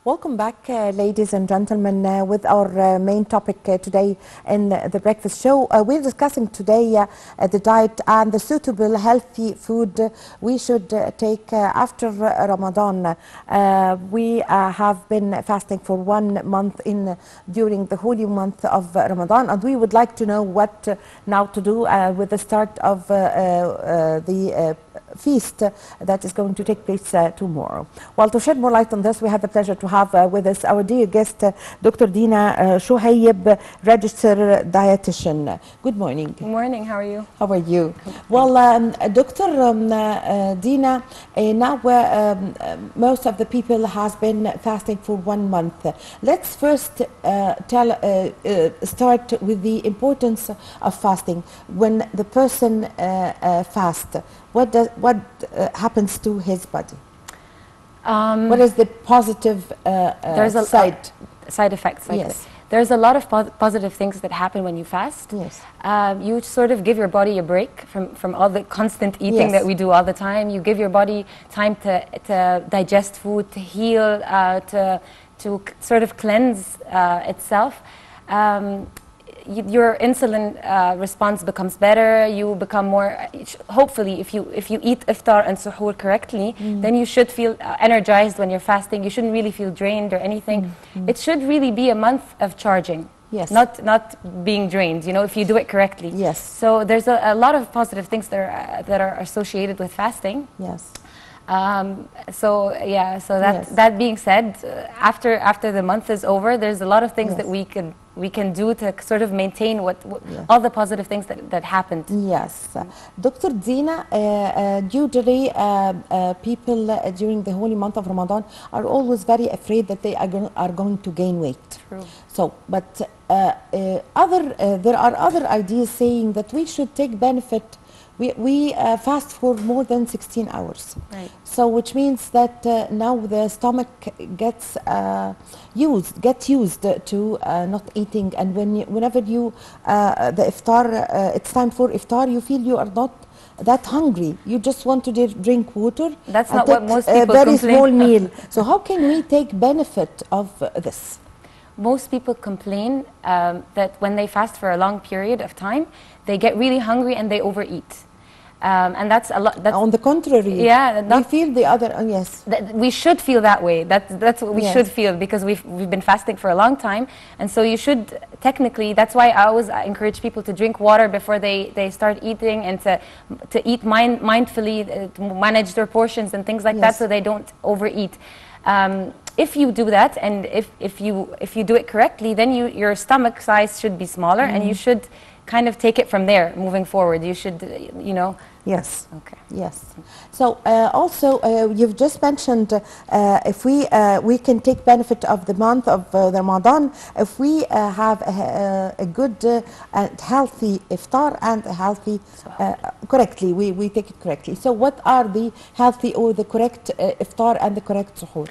Welcome back, ladies and gentlemen, with our main topic today in the breakfast show. We're discussing today the diet and the suitable healthy food we should take after Ramadan. We have been fasting for 1 month during the holy month of Ramadan, and we would like to know what now to do with the start of the feast that is going to take place tomorrow. Well, to shed more light on this, we have the pleasure to have with us our dear guest, Dr. Dina Shahib, registered dietitian. Good morning. Good morning. How are you? How are you? Well, Dr. Dina, now most of the people has been fasting for 1 month. Let's first start with the importance of fasting. When the person fasts, what happens to his body? What is the positive side effects? Yes. There's a lot of positive things that happen when you fast. Yes. You sort of give your body a break from all the constant eating that we do all the time. You give your body time to digest food, to heal, to sort of cleanse itself. Your insulin response becomes better. You become more, hopefully, if you eat iftar and suhoor correctly, then you should feel energized when you're fasting. You shouldn't really feel drained or anything. It should really be a month of charging. Yes. Not being drained, you know, if you do it correctly. Yes. So there's a lot of positive things that are associated with fasting. Yes. That being said, after the month is over, there's a lot of things that we can do to sort of maintain all the positive things that happened. Yes. Dr. Dina, usually people during the holy month of Ramadan are always very afraid that they are going to gain weight. True. So, but there are other ideas saying that we should take benefit. We fast for more than 16 hours. Right. So which means that now the stomach gets used to not eating, and whenever the iftar, it's time for iftar, you feel you are not that hungry. You just want to drink water. That's not what most people complain. A very small complain. meal. So how can we take benefit of this? Most people complain that when they fast for a long period of time, they get really hungry and they overeat. And that's a lot. On the contrary, yeah, we feel the other. Yes, we should feel that way. That's what we should feel, because we've been fasting for a long time, and so you should technically. That's why I always encourage people to drink water before they start eating, and to eat mindfully, to manage their portions and things like that, so they don't overeat. If you do that, and if you do it correctly, then your stomach size should be smaller, and you should kind of take it from there moving forward. You should, you know. Yes. Okay. Yes. So also you've just mentioned if we can take benefit of the month of Ramadan if we have a good and healthy iftar and a healthy correctly. We take it correctly. So what are the healthy or the correct iftar and the correct suhoor?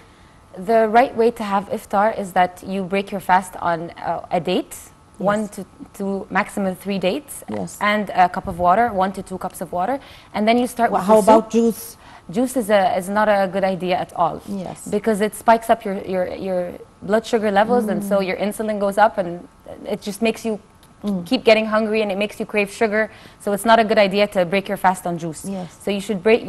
The right way to have iftar is that you break your fast on a date. Yes. 1 to maximum 3 dates, and a cup of water, 1 to 2 cups of water, and then you start with how about juice? Juice is not a good idea at all. Yes. Because it spikes up your blood sugar levels, and so your insulin goes up, and it just makes you keep getting hungry, and it makes you crave sugar. So it's not a good idea to break your fast on juice. Yes. So you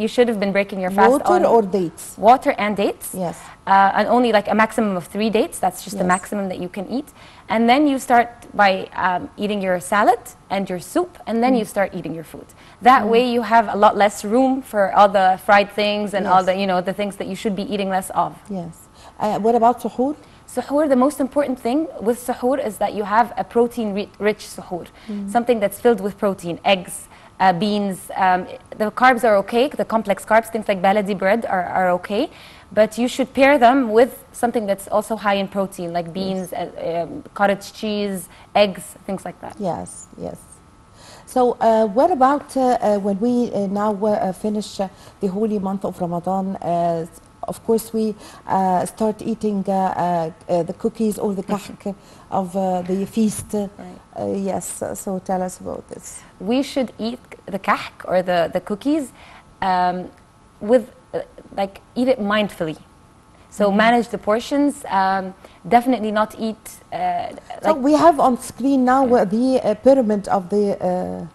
should have been breaking your fast on water or dates. Water and dates. Yes. And only like a maximum of 3 dates. That's just the maximum that you can eat. And then you start by eating your salad and your soup, and then you start eating your food. That way you have a lot less room for all the fried things and all the the things that you should be eating less of. Yes. What about suhoor? Suhoor, the most important thing with suhoor is that you have a protein-rich suhoor, something that's filled with protein, eggs, beans. The carbs are okay, the complex carbs, things like baladi bread are okay, but you should pair them with something that's also high in protein, like beans, cottage cheese, eggs, things like that. Yes, yes. So what about when we now finish the holy month of Ramadan? Of course, we start eating the cookies or the kahk of the feast. Right. Yes, so tell us about this. We should eat the kahk or the cookies with, eat it mindfully. So manage the portions. Definitely not eat. So we have on screen now the pyramid of the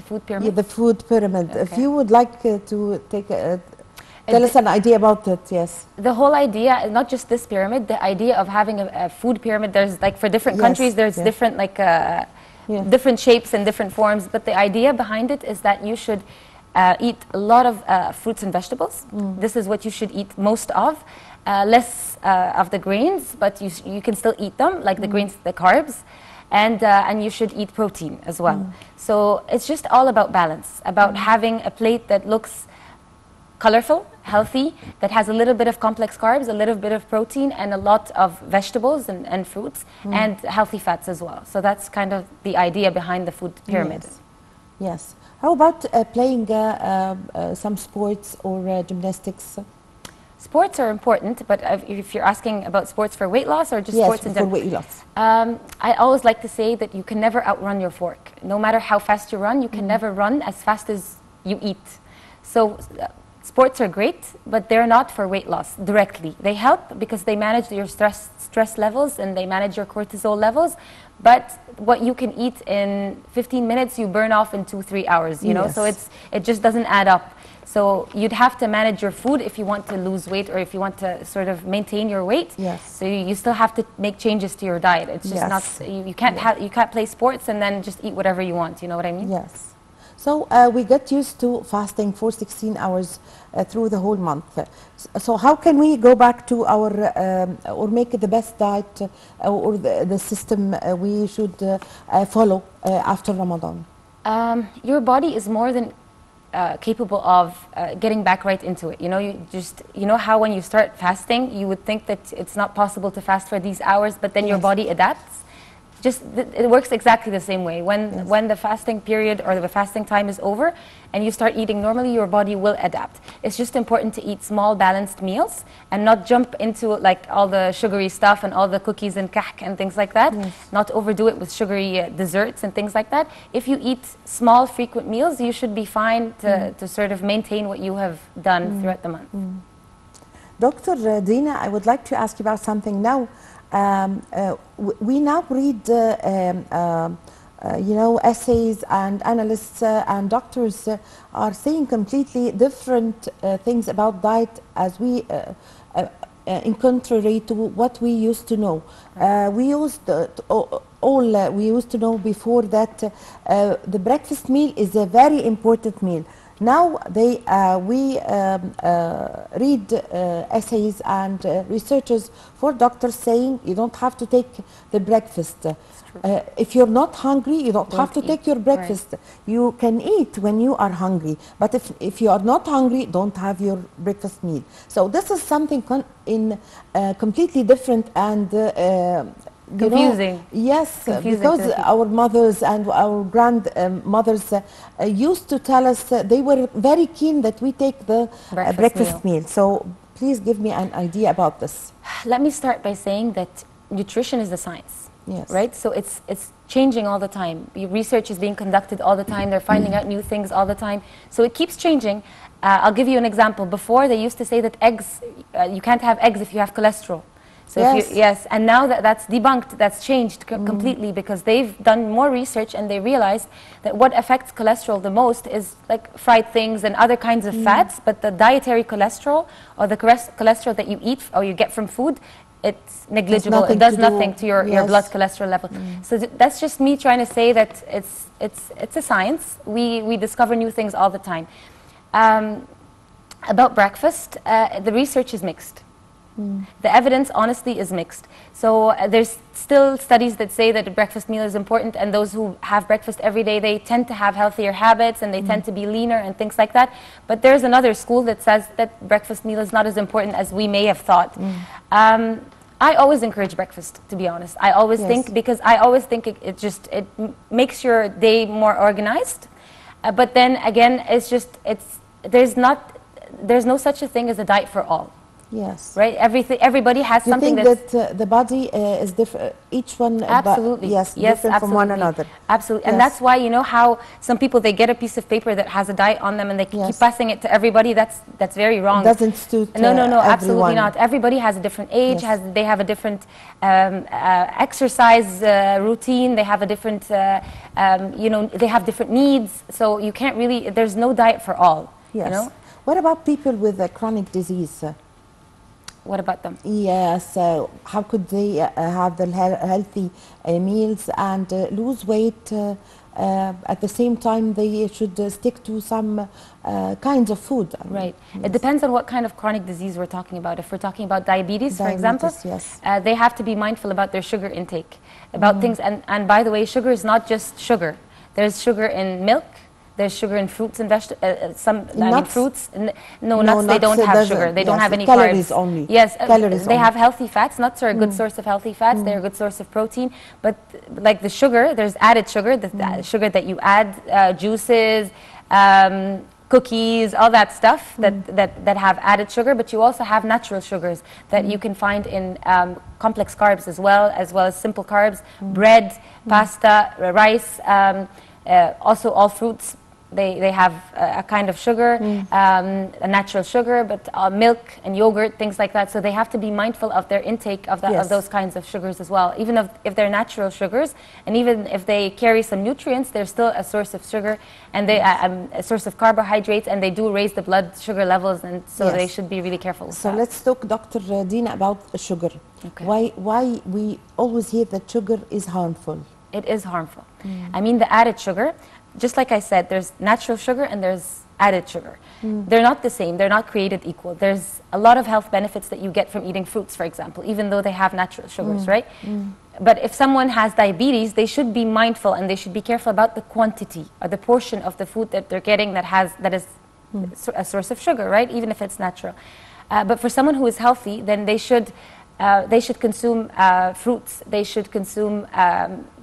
food pyramid. Yeah, the food pyramid. Okay. If you would like to take tell us an idea about it, yes. The whole idea, not just this pyramid, the idea of having a food pyramid. There's like for different countries, there's different like different shapes and different forms. But the idea behind it is that you should eat a lot of fruits and vegetables. This is what you should eat most of. Less of the grains, but you can still eat them, like the grains, the carbs, and you should eat protein as well. So it's just all about balance, about having a plate that looks colorful, healthy, that has a little bit of complex carbs, a little bit of protein, and a lot of vegetables and fruits, and healthy fats as well. So that's kind of the idea behind the food pyramid. Yes. How about playing some sports or gymnastics? Sports are important, but if you're asking about sports for weight loss or just sports in general? for weight loss. I always like to say that you can never outrun your fork. No matter how fast you run, you can never run as fast as you eat. So sports are great, but they're not for weight loss directly. They help because they manage your stress levels and they manage your cortisol levels. But what you can eat in 15 minutes, you burn off in 2-3 hours, you know? So it just doesn't add up. So you'd have to manage your food if you want to lose weight or if you want to sort of maintain your weight. So you still have to make changes to your diet. It's just not, you can't play sports and then just eat whatever you want, you know what I mean? Yes. So we get used to fasting for 16 hours through the whole month. So how can we go back to our, or make the best diet or the system we should follow after Ramadan? Your body is more than capable of getting back right into it. You know, you know how when you start fasting, you would think that it's not possible to fast for these hours, but then your body adapts. It works exactly the same way. When the fasting period or the fasting time is over and you start eating normally, your body will adapt. It's just important to eat small balanced meals and not jump into like all the sugary stuff and all the cookies and kahk and things like that. Not overdo it with sugary desserts and things like that. If you eat small frequent meals, you should be fine to sort of maintain what you have done throughout the month. Dr. Dina, I would like to ask you about something now. We now read, you know, essays and analysts and doctors are saying completely different things about diet as we, in contrary to what we used to know. We used we used to know before that the breakfast meal is a very important meal. Now we read essays and researchers for doctors saying you don't have to take the breakfast. If you're not hungry, you don't have to take your breakfast. You can eat when you are hungry, but if you are not hungry, don't have your breakfast meal. So this is something completely different and confusing. Because our mothers and our grandmothers used to tell us they were very keen that we take the breakfast meal. So please give me an idea about this. Let me start by saying that nutrition is a science. Right? So it's changing all the time. Research is being conducted all the time. They're finding out new things all the time. So it keeps changing. I'll give you an example. Before, they used to say that eggs, you can't have eggs if you have cholesterol. So and now that's debunked, that's changed completely because they've done more research and they realized that what affects cholesterol the most is like fried things and other kinds of fats, but the dietary cholesterol or the cholesterol that you eat or you get from food, it's negligible. It does nothing to your blood cholesterol level. So that's just me trying to say that it's a science. We discover new things all the time. About breakfast, the research is mixed. The evidence, honestly, is mixed. So there's still studies that say that a breakfast meal is important, and those who have breakfast every day, they tend to have healthier habits and they tend to be leaner and things like that. But there's another school that says that breakfast meal is not as important as we may have thought. I always encourage breakfast, to be honest. I always think, because I always think it makes your day more organized. But then again, there's no such a thing as a diet for all. Yes. Right? Everybody has you something think that the body is different, each one absolutely. Yes, absolutely. different from one another. Absolutely. And that's why, you know, how some people, they get a piece of paper that has a diet on them and they keep passing it to everybody. That's very wrong. It doesn't suit No, absolutely everyone. not. Everybody has a different age, they have a different exercise routine, they have a different, you know, they have different needs. So you can't really, there's no diet for all. Yes. You know? What about people with a chronic disease? What about them? Yes, how could they have the healthy meals and lose weight at the same time they should stick to some kinds of food? Right. It depends on what kind of chronic disease we're talking about. If we're talking about diabetes, for example, they have to be mindful about their sugar intake, about things. And by the way, sugar is not just sugar. There's sugar in milk. There's sugar in fruits and vegetables. Fruits. No, nuts. They don't have sugar. They don't have any calories carbs. Only. Yes, calories they only. have healthy fats. Nuts are a good source of healthy fats. They're a good source of protein. But like the sugar, there's added sugar. The sugar that you add, juices, cookies, all that stuff that have added sugar. But you also have natural sugars that you can find in complex carbs as well as simple carbs, bread, pasta, rice. Also, all fruits. They have a kind of sugar, a natural sugar, but milk and yogurt, things like that. So they have to be mindful of their intake of those kinds of sugars as well. Even if they're natural sugars, and even if they carry some nutrients, they're still a source of sugar, and they a source of carbohydrates, and they do raise the blood sugar levels, and so they should be really careful with that. Let's talk, Dr. Dina, about sugar. Okay. Why we always hear that sugar is harmful? It is harmful. I mean, the added sugar, just like I said, there's natural sugar and there's added sugar. They're not the same. They're not created equal. There's a lot of health benefits that you get from eating fruits, for example, even though they have natural sugars, right? But if someone has diabetes, they should be mindful and they should be careful about the quantity or the portion of the food that they're getting that is a source of sugar, right? Even if it's natural. But for someone who is healthy, then they should consume fruits, they should consume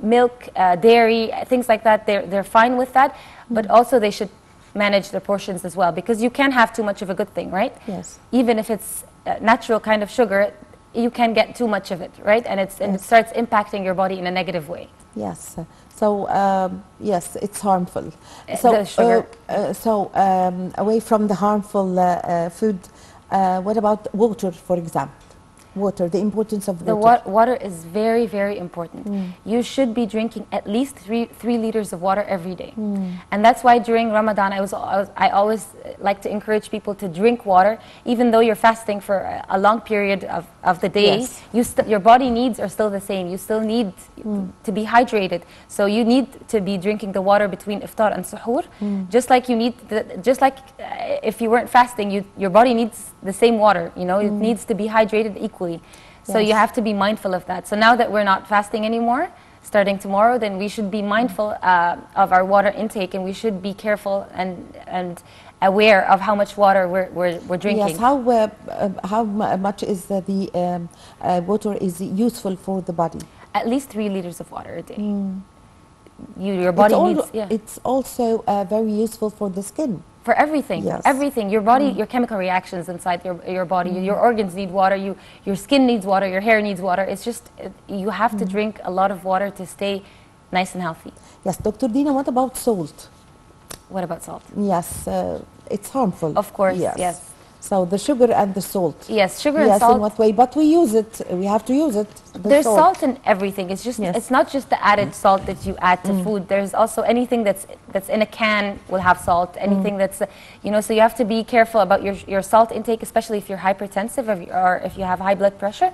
milk, dairy, things like that. They're fine with that, but also they should manage their portions as well, because you can't have too much of a good thing, right? Yes. Even if it's natural kind of sugar, you can get too much of it, right? And it starts impacting your body in a negative way. Yes. So yes, it's harmful. The sugar. Away from the harmful food, what about water, for example? Water, the importance of water. The water is very, very important. You should be drinking at least 3 liters of water every day. And that's why during Ramadan, I always like to encourage people to drink water, even though you're fasting for a long period of the day. Your body needs are still the same. You still need to be hydrated. So you need to be drinking the water between iftar and suhoor. Just like if you weren't fasting, your body needs the same water. You know, it needs to be hydrated equally. So you have to be mindful of that. So now that we're not fasting anymore, starting tomorrow, then we should be mindful of our water intake, and we should be careful and aware of how much water we're drinking. Yes, how much is the water is useful for the body? At least 3 liters of water a day. Your body needs. It's also very useful for the skin. For everything, everything. Your body, your chemical reactions inside your body, your organs need water, your skin needs water, your hair needs water. It's just, you have to drink a lot of water to stay nice and healthy. Yes, Dr. Dina, what about salt? What about salt? Yes, it's harmful. Of course, yes. So the sugar and the salt. Yes, sugar and salt. In what way? But we use it. We have to use it. There's salt in everything. It's just it's not just the added salt that you add to food. There's also anything that's in a can will have salt. Anything that's so you have to be careful about your salt intake, especially if you're hypertensive or if you have high blood pressure.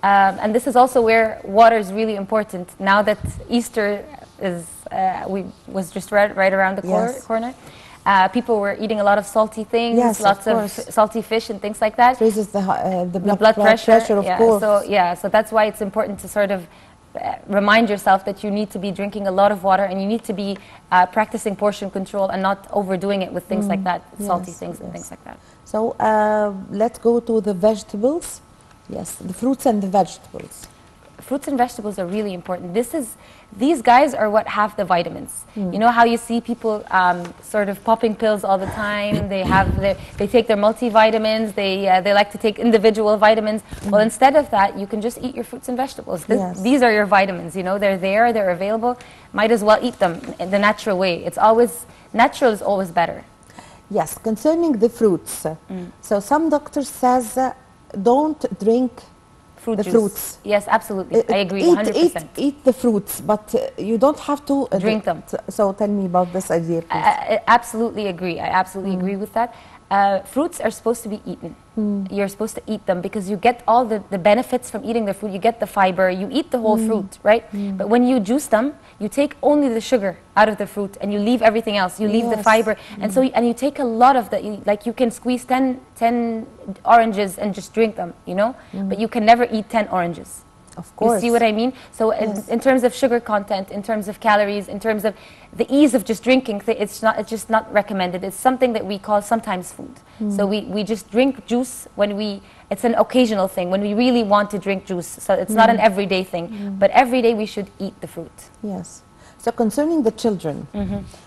And this is also where water is really important. Now that Easter was just right around the corner. People were eating a lot of salty things, lots of salty fish and things like that. Raises the blood pressure, of course. So that's why it's important to sort of remind yourself that you need to be drinking a lot of water, and you need to be practicing portion control and not overdoing it with things like that, salty things and things like that. So let's go to the vegetables. Yes, the fruits and the vegetables. fruits and vegetables are really important. These guys are what have the vitamins. You know how you see people sort of popping pills all the time. They take their multivitamins. They like to take individual vitamins. Well, instead of that, you can just eat your fruits and vegetables. These are your vitamins. You know, they're there. They're available. Might as well eat them in the natural way. It's always natural is always better. Yes, concerning the fruits. So some doctors says don't drink Fruit the juice. fruits. Yes, absolutely. I agree 100%. Eat the fruits, but you don't have to drink them. So tell me about this idea, please. I absolutely agree. I absolutely agree with that. Fruits are supposed to be eaten. You're supposed to eat them because you get all the benefits from eating the fruit. You get the fiber. You eat the whole fruit, right? But when you juice them, you take only the sugar out of the fruit and you leave everything else. You leave the fiber. And so you take a lot of the, like you can squeeze 10 oranges and just drink them, you know? But you can never eat 10 oranges. Of course. You see what I mean? So in terms of sugar content, in terms of calories, in terms of the ease of just drinking, it's just not recommended. It's something that we call sometimes food. So we just drink juice when it's an occasional thing, when we really want to drink juice. So it's not an everyday thing. But every day we should eat the fruit. Yes. So concerning the children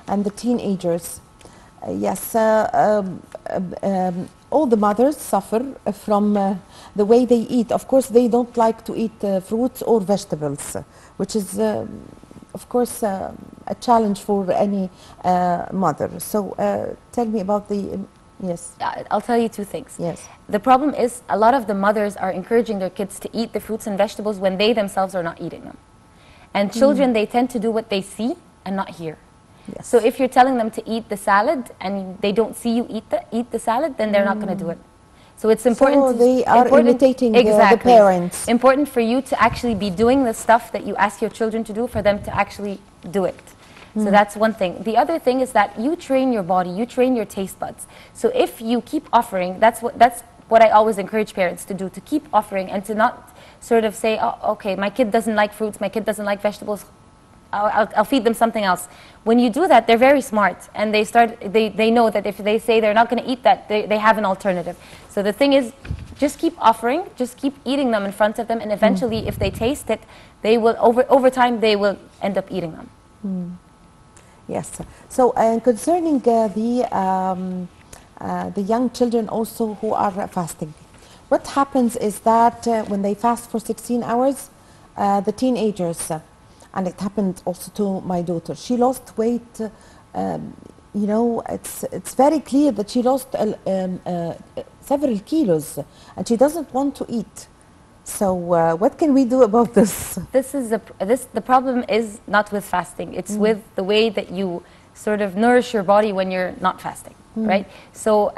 and the teenagers, yes, all the mothers suffer from the way they eat. Of course, they don't like to eat fruits or vegetables, which is, of course, a challenge for any mother. So tell me about the, yes. I'll tell you two things. Yes. The problem is a lot of the mothers are encouraging their kids to eat the fruits and vegetables when they themselves are not eating them. And children, they tend to do what they see and not hear. Yes. So if you're telling them to eat the salad and they don't see you eat the salad, then they're not going to do it. So it's important. So they are imitating the parents. Important for you to actually be doing the stuff that you ask your children to do, for them to actually do it. So that's one thing. The other thing is that you train your body, you train your taste buds. So if you keep offering, that's what I always encourage parents to do, to keep offering and to not sort of say, oh, okay, my kid doesn't like fruits, my kid doesn't like vegetables, I'll feed them something else. When you do that, they're very smart, and they know that if they say they're not going to eat that, they have an alternative. So the thing is, just keep offering, just keep eating them in front of them, and eventually, if they taste it, they will over time they will end up eating them. Yes. So concerning the young children also who are fasting, what happens is that when they fast for 16 hours, the teenagers. And it happened also to my daughter. She lost weight. You know, it's very clear that she lost several kilos, and she doesn't want to eat. So what can we do about this? The problem is not with fasting. It's with the way that you sort of nourish your body when you're not fasting, right? So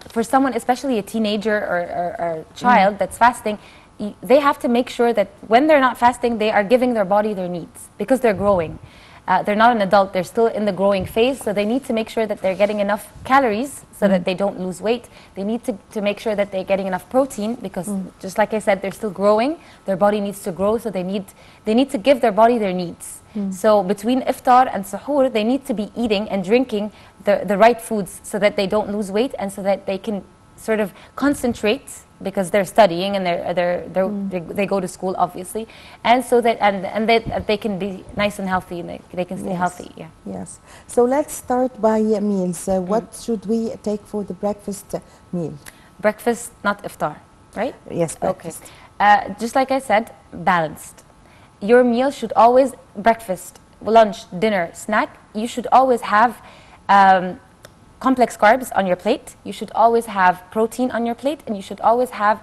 for someone, especially a teenager or child that's fasting, they have to make sure that when they're not fasting, they are giving their body their needs, because they're growing. They're not an adult, they're still in the growing phase, so they need to make sure that they're getting enough calories so that they don't lose weight. They need to make sure that they're getting enough protein, because just like I said, they're still growing. Their body needs to grow, so they need to give their body their needs. So between iftar and suhoor, they need to be eating and drinking the right foods so that they don't lose weight, and so that they can sort of concentrate, because they're studying and they go to school, obviously, and so that and that they can be nice and healthy, and they can stay healthy. Yeah. Yes. So let's start by meals. What should we take for the breakfast meal? Breakfast, not iftar, right? Yes. Breakfast. Okay. Just like I said, balanced. Your meal should always, breakfast, lunch, dinner, snack. You should always have complex carbs on your plate. You should always have protein on your plate, and you should always have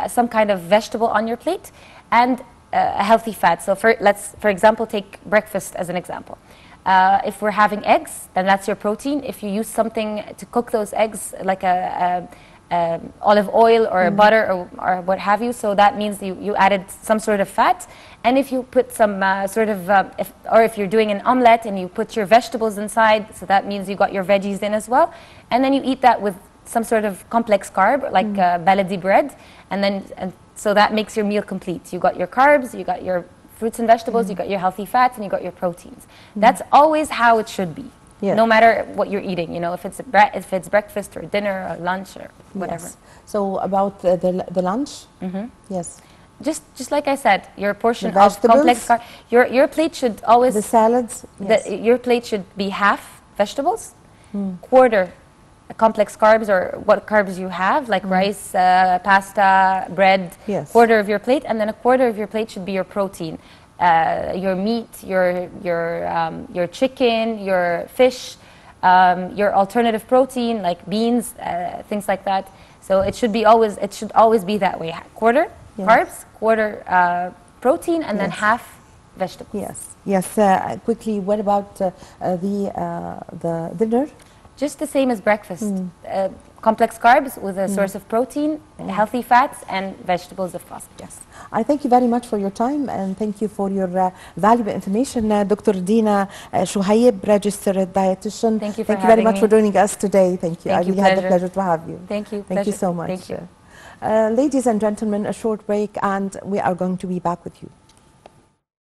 some kind of vegetable on your plate, and a healthy fat. So let's, for example, take breakfast as an example. If we're having eggs, then that's your protein. If you use something to cook those eggs, like olive oil or butter or what have you, so that means you added some sort of fat. And if you put some if you're doing an omelette and you put your vegetables inside, so that means you got your veggies in as well. And then you eat that with some sort of complex carb, like baladi bread, and so that makes your meal complete. You got your carbs, you got your fruits and vegetables, you got your healthy fats, and you got your proteins. That's always how it should be. Yeah. No matter what you're eating, you know, if it's breakfast or dinner or lunch or whatever. Yes. So about the lunch? Yes. Just like I said, your portion The of complex vegetables? carb. Your plate should always The salads? Yes. your plate should be half vegetables, quarter complex carbs or what carbs you have, like rice, pasta, bread. Yes. Quarter of your plate, and then a quarter of your plate should be your protein, your meat, your chicken, your fish, your alternative protein like beans, things like that. So it should always be that way. Quarter carbs, quarter protein, and then half vegetables. Yes. Yes. Quickly, what about the dinner? Just the same as breakfast. Complex carbs with a source of protein, healthy fats, and vegetables if possible. Yes. I thank you very much for your time and thank you for your valuable information. Dr. Dina Shahib, registered dietitian. Thank you for very much for joining us today. Thank you. Thank I really had the pleasure to have you. Thank you. Thank you so much. Thank you. Ladies and gentlemen, a short break and we are going to be back with you.